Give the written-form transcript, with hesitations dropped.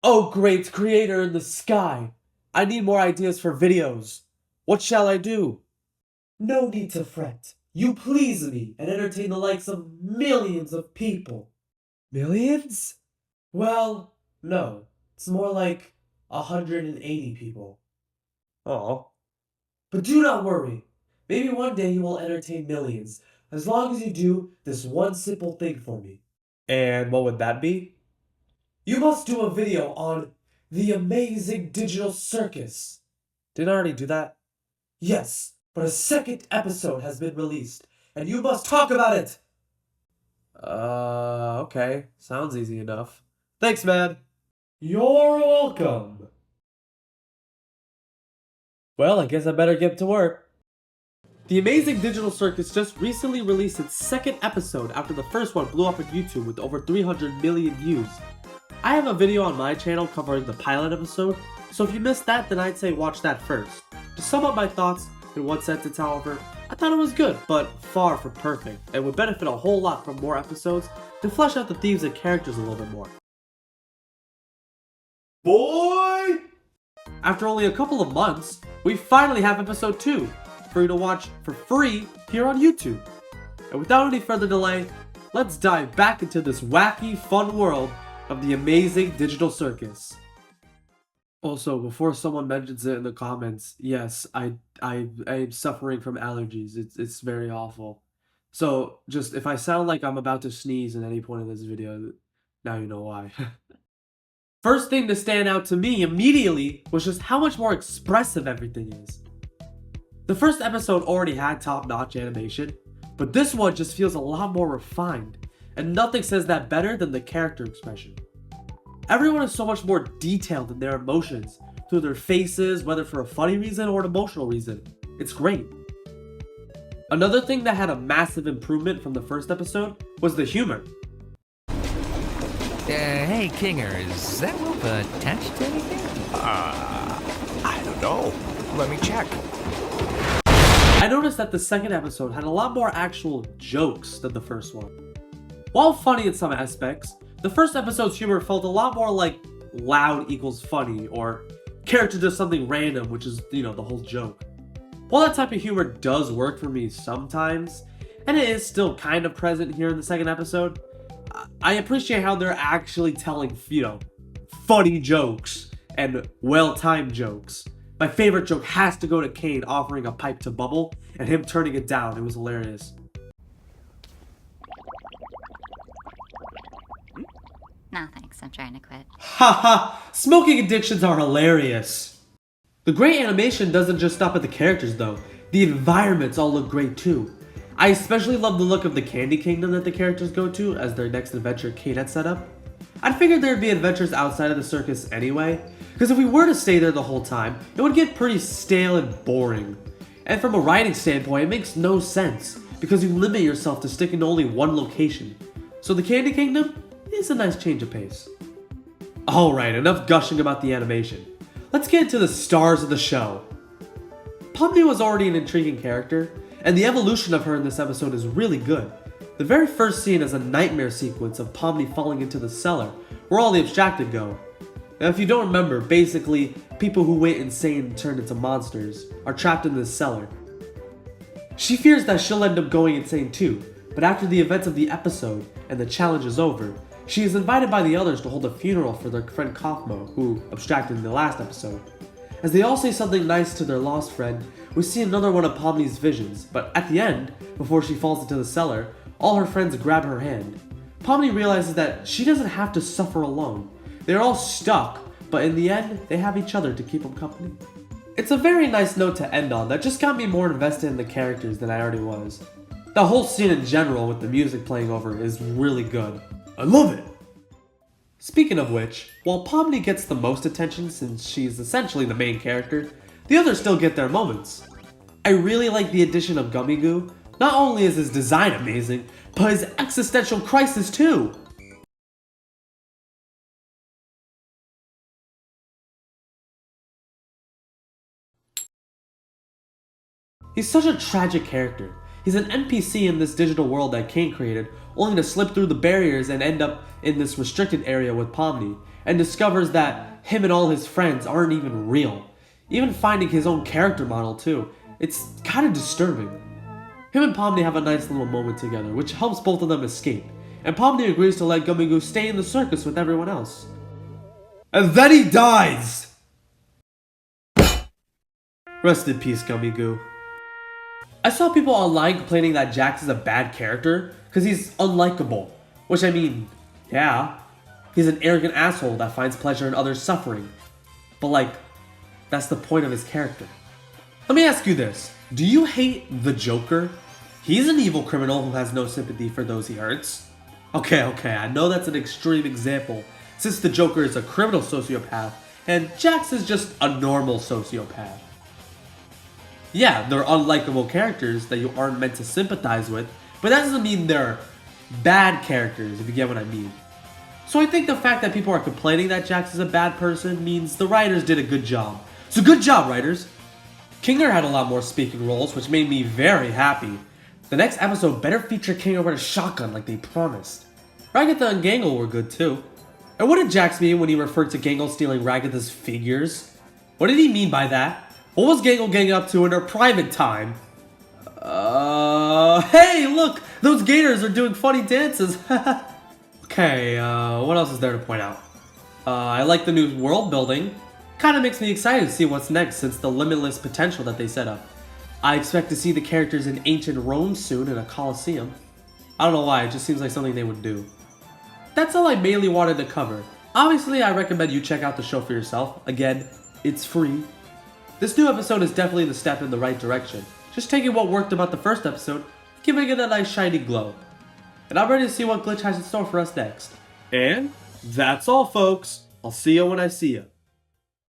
Oh, great creator in the sky! I need more ideas for videos. What shall I do? No need to fret. You please me and entertain the likes of millions of people. Millions? Well, no. It's more like 180 people. Oh. But do not worry. Maybe one day you will entertain millions, as long as you do this one simple thing for me. And what would that be? You must do a video on the Amazing Digital Circus. Didn't I already do that? Yes, but a second episode has been released, and you must talk about it! Okay. Sounds easy enough. Thanks, man. You're welcome. Well, I guess I better get to work. The Amazing Digital Circus just recently released its second episode after the first one blew up on YouTube with over 300 million views. I have a video on my channel covering the pilot episode, so if you missed that, then I'd say watch that first. To sum up my thoughts in one sentence, however, I thought it was good, but far from perfect, and would benefit a whole lot from more episodes to flesh out the themes and characters a little bit more. Boy! After only a couple of months, we finally have episode 2 for you to watch for free here on YouTube. And without any further delay, let's dive back into this wacky, fun world of the Amazing Digital Circus. Also, before someone mentions it in the comments, yes, I'm suffering from allergies. It's very awful. So, just if I sound like I'm about to sneeze at any point in this video, now you know why. First thing to stand out to me immediately was just how much more expressive everything is. The first episode already had top-notch animation, but this one just feels a lot more refined, and nothing says that better than the character expression. Everyone is so much more detailed in their emotions, through their faces, whether for a funny reason or an emotional reason. It's great. Another thing that had a massive improvement from the first episode was the humor. Hey, Kinger, is that rope attached to anything? I don't know. Let me check. I noticed that the second episode had a lot more actual jokes than the first one. While funny in some aspects, the first episode's humor felt a lot more like loud equals funny, or character does something random, which is, the whole joke. While that type of humor does work for me sometimes, and it is still kind of present here in the second episode, I appreciate how they're actually telling, funny jokes and well-timed jokes. My favorite joke has to go to Kane offering a pipe to Bubble and him turning it down. It was hilarious. No thanks, I'm trying to quit. Haha, smoking addictions are hilarious. The great animation doesn't just stop at the characters though. The environments all look great too. I especially love the look of the Candy Kingdom that the characters go to as their next adventure Kate had set up. I figured there'd be adventures outside of the circus anyway, because if we were to stay there the whole time, it would get pretty stale and boring. And from a writing standpoint, it makes no sense, because you limit yourself to sticking to only one location. So the Candy Kingdom is a nice change of pace. Alright, enough gushing about the animation. Let's get into the stars of the show. Pomni was already an intriguing character, and the evolution of her in this episode is really good. The very first scene is a nightmare sequence of Pomni falling into the cellar, where all the abstracted go. Now if you don't remember, basically, people who went insane and turned into monsters are trapped in this cellar. She fears that she'll end up going insane too, but after the events of the episode and the challenge is over, she is invited by the others to hold a funeral for their friend Kaufmo, who abstracted in the last episode. As they all say something nice to their lost friend, we see another one of Pomni's visions, but at the end, before she falls into the cellar, all her friends grab her hand. Pomni realizes that she doesn't have to suffer alone. They're all stuck, but in the end, they have each other to keep them company. It's a very nice note to end on that just got me more invested in the characters than I already was. The whole scene in general with the music playing over is really good. I love it! Speaking of which, while Pomni gets the most attention since she's essentially the main character, the others still get their moments. I really like the addition of Gummy Goo. Not only is his design amazing, but his existential crisis too! He's such a tragic character. He's an NPC in this digital world that Kane created, only to slip through the barriers and end up in this restricted area with Pomni, and discovers that him and all his friends aren't even real. Even finding his own character model too. It's kind of disturbing. Him and Pomni have a nice little moment together, which helps both of them escape, and Pomni agrees to let Gummy Goo stay in the circus with everyone else. And then he dies! Rest in peace, Gummy Goo. I saw people online complaining that Jax is a bad character because he's unlikable. Which I mean, yeah. He's an arrogant asshole that finds pleasure in others' suffering. But like, that's the point of his character. Let me ask you this. Do you hate the Joker? He's an evil criminal who has no sympathy for those he hurts. Okay, I know that's an extreme example, since the Joker is a criminal sociopath, and Jax is just a normal sociopath. Yeah, they're unlikable characters that you aren't meant to sympathize with, but that doesn't mean they're bad characters, if you get what I mean. So I think the fact that people are complaining that Jax is a bad person means the writers did a good job. So good job, writers! Kinger had a lot more speaking roles, which made me very happy. The next episode better feature Kinger with a shotgun like they promised. Ragatha and Gangle were good too. And what did Jax mean when he referred to Gangle stealing Ragatha's figures? What did he mean by that? What was Gangle getting up to in her private time? Hey, look! Those gators are doing funny dances! Okay, what else is there to point out? I like the new world building. Kinda makes me excited to see what's next since the limitless potential that they set up. I expect to see the characters in ancient Rome soon in a Colosseum. I don't know why, it just seems like something they would do. That's all I mainly wanted to cover. Obviously, I recommend you check out the show for yourself. Again, it's free. This new episode is definitely the step in the right direction. Just taking what worked about the first episode, giving it a nice shiny glow. And I'm ready to see what Glitch has in store for us next. And that's all, folks. I'll see you when I see you.